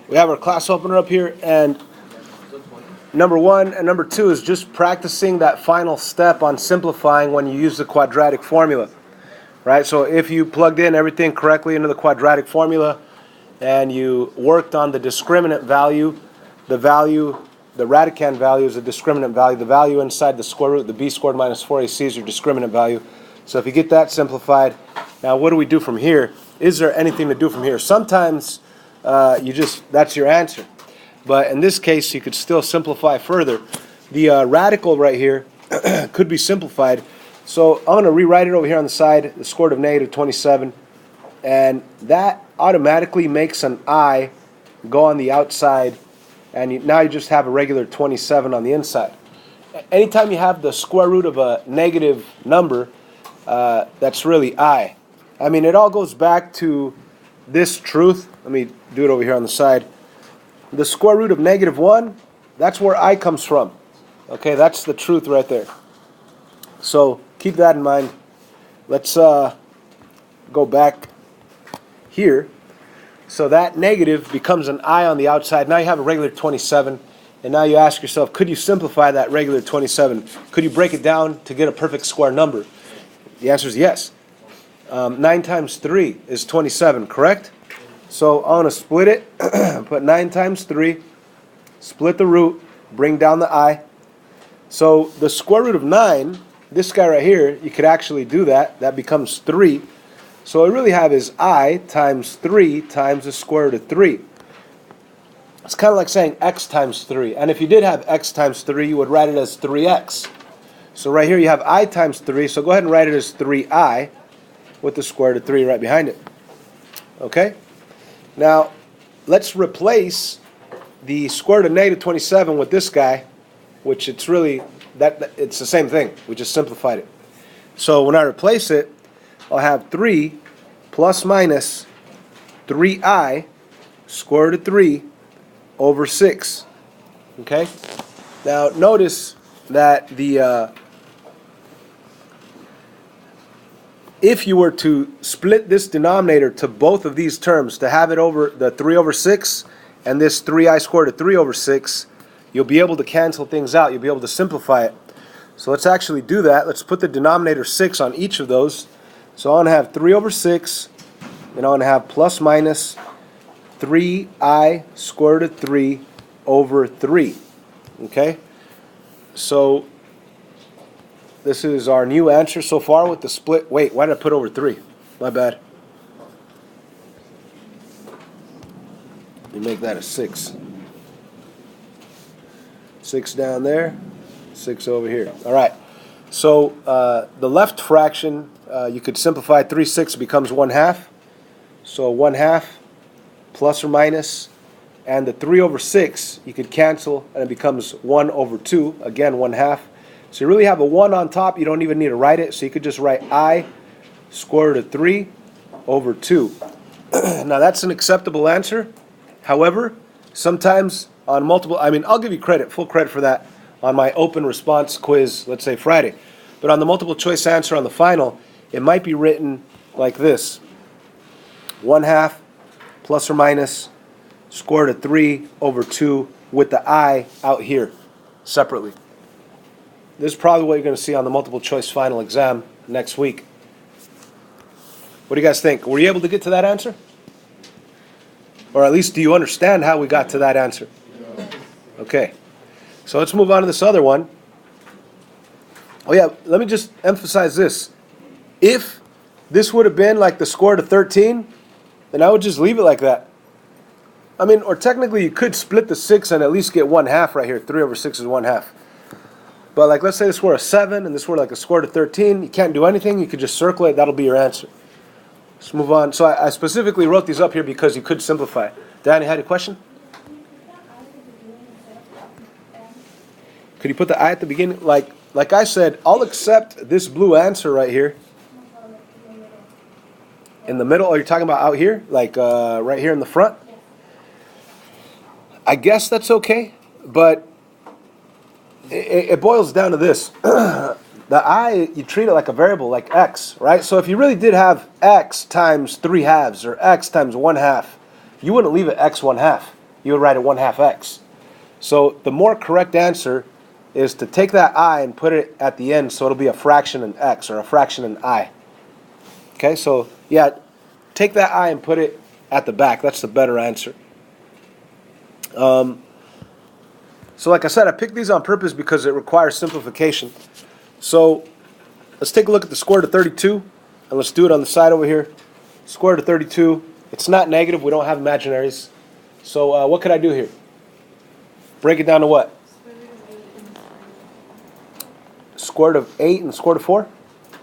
We have our class opener up here, and number 1 and number 2 is just practicing that final step on simplifying when you use the quadratic formula, right? So if you plugged in everything correctly into the quadratic formula and you worked on the discriminant value, the radicand value is a discriminant value. The value inside the square root, the b squared minus 4ac is your discriminant value. So if you get that simplified, now what do we do from here? Is there anything to do from here? Sometimes that's your answer. But in this case, you could still simplify further. The radical right here could be simplified. So I'm going to rewrite it over here on the side, the square root of negative 27. And that automatically makes an I go on the outside. And now you just have a regular 27 on the inside. Anytime you have the square root of a negative number, that's really I. I mean, it all goes back to this truth. Let me do it over here on the side. The square root of negative 1, that's where I comes from. Okay, that's the truth right there. So keep that in mind. Let's go back here. So that negative becomes an I on the outside. Now you have a regular 27. And now you ask yourself, could you simplify that regular 27? Could you break it down to get a perfect square number? The answer is yes. 9 times 3 is 27, correct? So I want to split it, put 9 times 3, split the root, bring down the I. So the square root of 9, this guy right here, you could actually do that. That becomes 3. So what I really have is I times 3 times the square root of 3. It's kind of like saying x times 3. And if you did have x times 3, you would write it as 3x. So right here you have I times 3, so go ahead and write it as 3I with the square root of 3 right behind it. Okay? Now, let's replace the square root of negative 27 with this guy, which it's really, it's the same thing. We just simplified it. So when I replace it, I'll have 3 plus minus 3I square root of 3 over 6. Okay? Now, notice that if you were to split this denominator to both of these terms, to have it over the 3 over 6 and this 3I squared of 3 over 6, you'll be able to cancel things out. You'll be able to simplify it. So let's actually do that. Let's put the denominator 6 on each of those. So I'm going to have 3 over 6, and I'm going to have plus minus 3I squared of 3 over 3. Okay? So this is our new answer so far with the split. Wait, why did I put over 3? My bad. Let me make that a 6. 6 down there, 6 over here. All right. So the left fraction, you could simplify 3/6 becomes 1/2. So 1/2 plus or minus. And the 3 over 6, you could cancel, and it becomes 1 over 2. Again, 1/2. So you really have a 1 on top. You don't even need to write it. So you could just write I square root of 3 over 2. Now that's an acceptable answer. However, sometimes on multiple, I'll give you credit, full credit for that on my open response quiz, let's say Friday. But on the multiple choice answer on the final, it might be written like this. 1/2 plus or minus square root of 3 over 2 with the I out here separately. This is probably what you're going to see on the multiple choice final exam next week. What do you guys think? Were you able to get to that answer? Or at least do you understand how we got to that answer? Okay. So let's move on to this other one. Oh yeah, let me just emphasize this. If this would have been like the square root of 13, then I would just leave it like that. Or technically you could split the 6 and at least get 1/2 right here. 3 over 6 is 1/2. But like, let's say this were a 7 and this were like a square root of 13. You can't do anything. You could just circle it. That'll be your answer. Let's move on. So I specifically wrote these up here because you could simplify. Danny, had a question? Could you put the I at the beginning? Like I said, I'll accept this blue answer right here. In the middle? Oh, you're talking about out here? Like right here in the front? I guess that's okay. But it boils down to this. The I, you treat it like a variable, like x, right? So if you really did have x times 3/2 or x times 1/2, you wouldn't leave it x 1/2. you would write it 1/2 x. So the more correct answer is to take that I and put it at the end, so it'll be a fraction in x or a fraction in I. Okay, so yeah, take that I and put it at the back. That's the better answer. So like I said, I picked these on purpose because it requires simplification. So let's take a look at the square root of 32, and let's do it on the side over here. Square root of 32. It's not negative. We don't have imaginaries. So what could I do here? Break it down to what? Square root of 8 and square root of 4.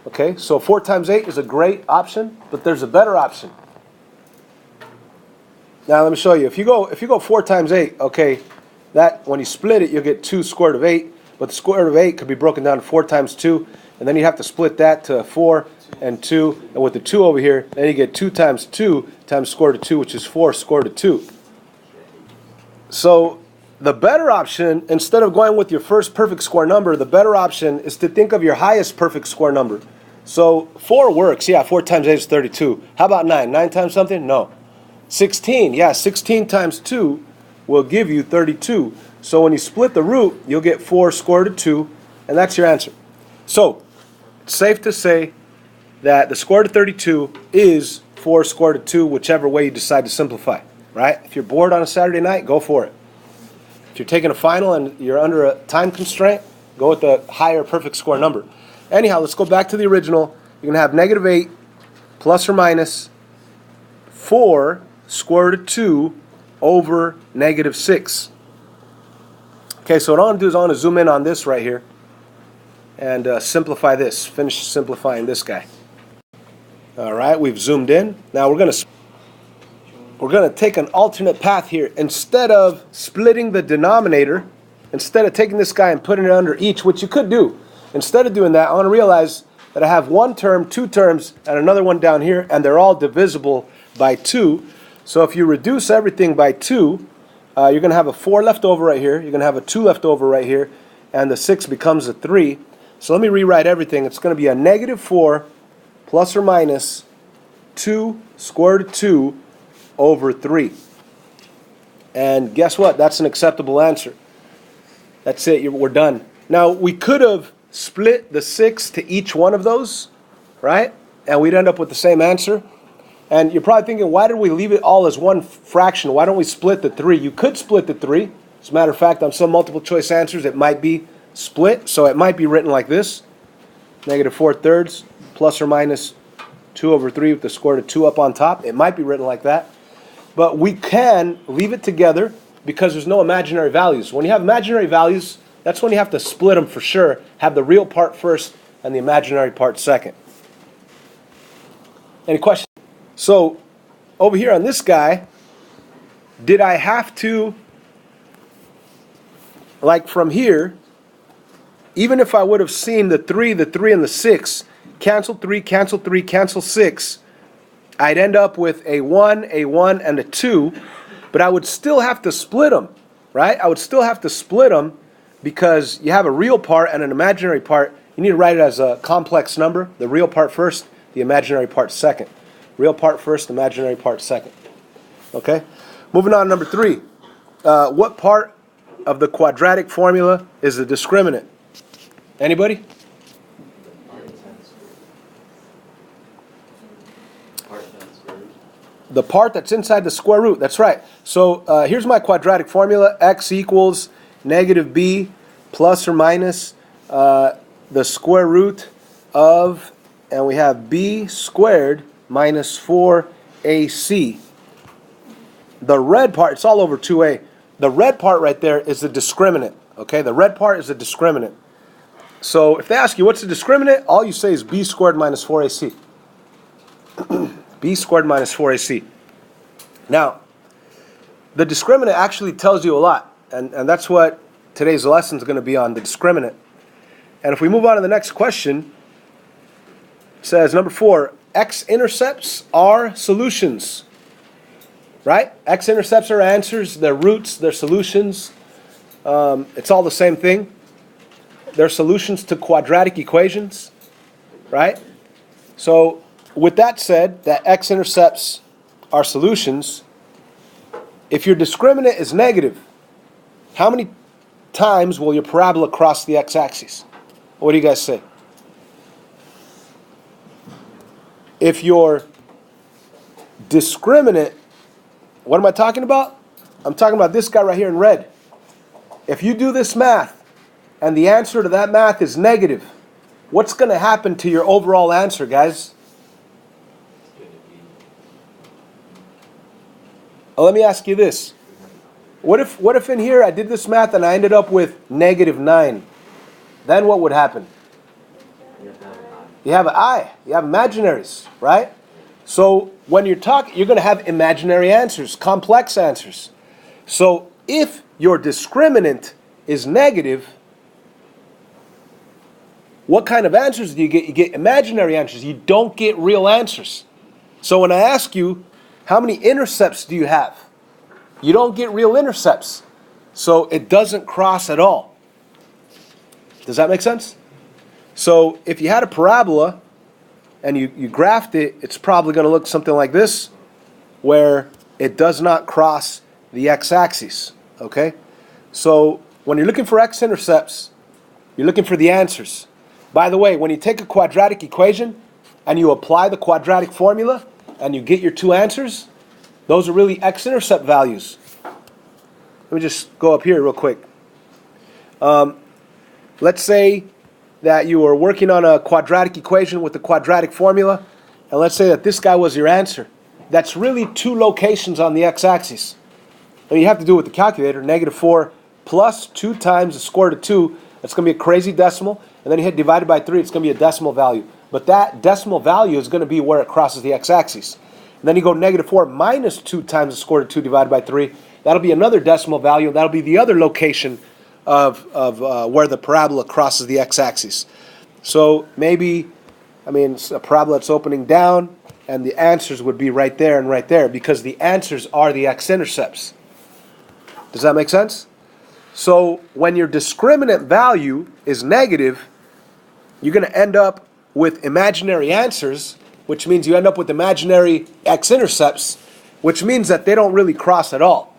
Okay, so 4 times 8 is a great option, but there's a better option. Now let me show you. If you go 4 times 8, okay, that when you split it, you'll get 2 square root of 8. But the square root of 8 could be broken down to 4 times 2, and then you have to split that to 4 and 2, and with the 2 over here, then you get 2 times 2 times square root of 2, which is 4 square root of 2. So the better option, instead of going with your first perfect square number, the better option is to think of your highest perfect square number. So 4 works. Yeah, 4 times 8 is 32. How about 9? 9 times something? No. 16. Yeah, 16 times 2 will give you 32. So when you split the root, you'll get 4 square root of 2, and that's your answer. So it's safe to say that the square root of 32 is 4 square root of 2, whichever way you decide to simplify, right? If you're bored on a Saturday night, go for it. If you're taking a final and you're under a time constraint, go with the higher perfect square number. Anyhow, let's go back to the original. You're going to have negative 8 plus or minus 4 square root of 2 over negative 6. Okay, so what I want to do is I want to zoom in on this right here and simplify this. Finish simplifying this guy. All right, we've zoomed in. Now we're going to take an alternate path here. Instead of splitting the denominator, instead of taking this guy and putting it under each, which you could do, instead of doing that, I want to realize that I have one term, 2 terms, and another one down here, and they're all divisible by 2. So if you reduce everything by 2, you're going to have a 4 left over right here. You're going to have a 2 left over right here. And the 6 becomes a 3. So let me rewrite everything. It's going to be a negative 4 plus or minus 2 square root of 2 over 3. And guess what? That's an acceptable answer. That's it. We're done. Now, we could have split the 6 to each one of those, right? And we'd end up with the same answer. And you're probably thinking, why did we leave it all as one fraction? Why don't we split the 3? You could split the 3. As a matter of fact, on some multiple choice answers, it might be split. So it might be written like this. Negative 4/3 plus or minus 2 over 3 with the square root of 2 up on top. It might be written like that. But we can leave it together because there's no imaginary values. When you have imaginary values, that's when you have to split them for sure. Have the real part first and the imaginary part second. Any questions? So, over here on this guy, did I have to, like from here, even if I would have seen the 3, and the 6, cancel 3, cancel 3, cancel 6, I'd end up with a 1, and a 2, but I would still have to split them, right? I would still have to split them because you have a real part and an imaginary part. You need to write it as a complex number, the real part first, the imaginary part second. Real part first, imaginary part second. Okay? Moving on, number 3. What part of the quadratic formula is the discriminant? Anybody? The part that's inside the square root. That's right. So here's my quadratic formula. X equals negative b plus or minus the square root of, and we have b squared minus 4ac. The red part, it's all over 2a. The red part right there is the discriminant. Okay, the red part is the discriminant. So if they ask you what's the discriminant, all you say is b squared minus 4ac. b squared minus 4ac. Now, the discriminant actually tells you a lot, and that's what today's lesson is going to be on, the discriminant. And if we move on to the next question, it says number 4, x-intercepts are solutions. Right? X-intercepts are answers, they're roots, they're solutions. It's all the same thing. They're solutions to quadratic equations. Right? So, with that said, that x-intercepts are solutions, If your discriminant is negative, how many times will your parabola cross the x-axis? What do you guys say? If your discriminant, what am I talking about? I'm talking about this guy right here in red. If you do this math and the answer to that math is negative, what's going to happen to your overall answer, guys? Let me ask you this. What if in here I did this math and I ended up with -9? Then what would happen? You have an I. You have imaginaries, right? So when you're talking, you're going to have imaginary answers, complex answers. So if your discriminant is negative, what kind of answers do you get? You get imaginary answers. You don't get real answers. So when I ask you, how many intercepts do you have? You don't get real intercepts. So it doesn't cross at all. Does that make sense? So if you had a parabola and you graphed it, it's probably going to look something like this, where it does not cross the x-axis. Okay? So when you're looking for x-intercepts, you're looking for the answers. By the way, when you take a quadratic equation and you apply the quadratic formula and you get your two answers, those are really x-intercept values. Let me just go up here real quick. Let's say that you were working on a quadratic equation with the quadratic formula, and let's say that this guy was your answer. That's really two locations on the x-axis. And you have to do it with the calculator. -4 plus 2 times the square root of 2. That's going to be a crazy decimal. And then you hit divided by 3. It's going to be a decimal value. But that decimal value is going to be where it crosses the x-axis. And then you go -4 minus 2 times the square root of 2 divided by 3. That'll be another decimal value. That'll be the other location of where the parabola crosses the x-axis. So maybe, it's a parabola that's opening down, and the answers would be right there and right there, because the answers are the x-intercepts. Does that make sense? So when your discriminant value is negative, you're going to end up with imaginary answers, which means you end up with imaginary x-intercepts, which means that they don't really cross at all.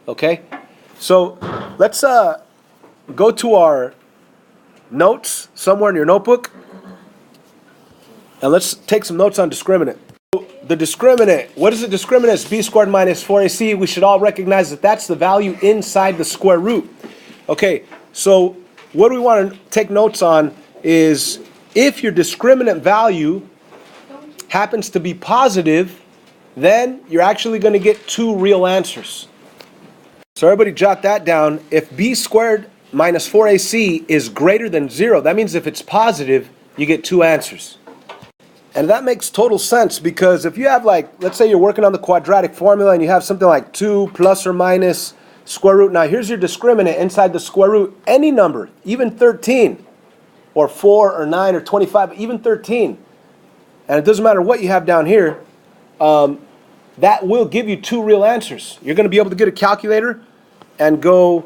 Okay? So let's go to our notes somewhere in your notebook, and let's take some notes on discriminant. The discriminant, what is the discriminant? It's b squared minus 4ac. We should all recognize that that's the value inside the square root. Okay, so what we want to take notes on is if your discriminant value happens to be positive, then you're actually going to get two real answers. So everybody jot that down. If b squared minus 4ac is greater than 0, that means if it's positive, you get two answers. And that makes total sense, because if you have, let's say you're working on the quadratic formula and you have something like 2 plus or minus square root. Now here's your discriminant inside the square root. Any number, even 13, or 4 or 9 or 25, even 13. And it doesn't matter what you have down here, that will give you two real answers. You're going to be able to get a calculator and go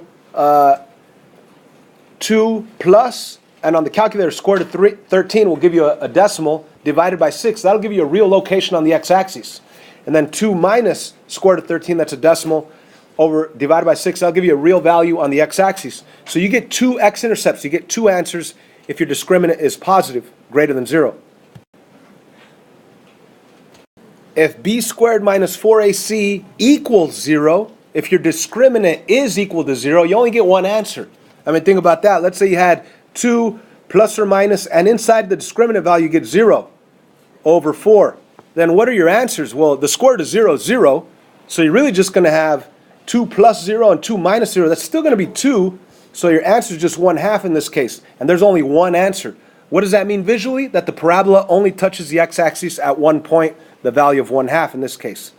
2 plus, and on the calculator, square root of 13 will give you a decimal divided by 6. That'll give you a real location on the x-axis. And then 2 minus square root of 13, that's a decimal, over divided by 6, that'll give you a real value on the x-axis. So you get two x-intercepts. You get two answers if your discriminant is positive, greater than 0. If b squared minus 4ac equals 0, if your discriminant is equal to 0, you only get one answer. Think about that. Let's say you had 2 plus or minus, and inside the discriminant value you get 0 over 4. Then what are your answers? Well, the square root of 0 is 0, so you're really just going to have 2 plus 0 and 2 minus 0. That's still going to be 2, so your answer is just 1/2 in this case, and there's only one answer. What does that mean visually? That the parabola only touches the x-axis at one point, the value of 1/2 in this case.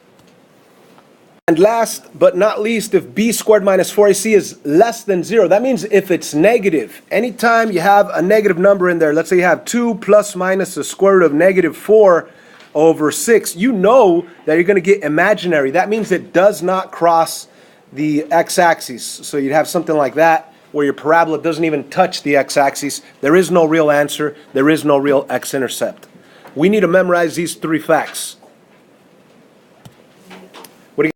And last but not least, if b squared minus 4ac is less than 0, that means if it's negative. Anytime you have a negative number in there, let's say you have 2 plus minus the square root of -4 over 6, you know that you're going to get imaginary. That means it does not cross the x-axis. So you'd have something like that, where your parabola doesn't even touch the x-axis. There is no real answer. There is no real x-intercept. We need to memorize these three facts.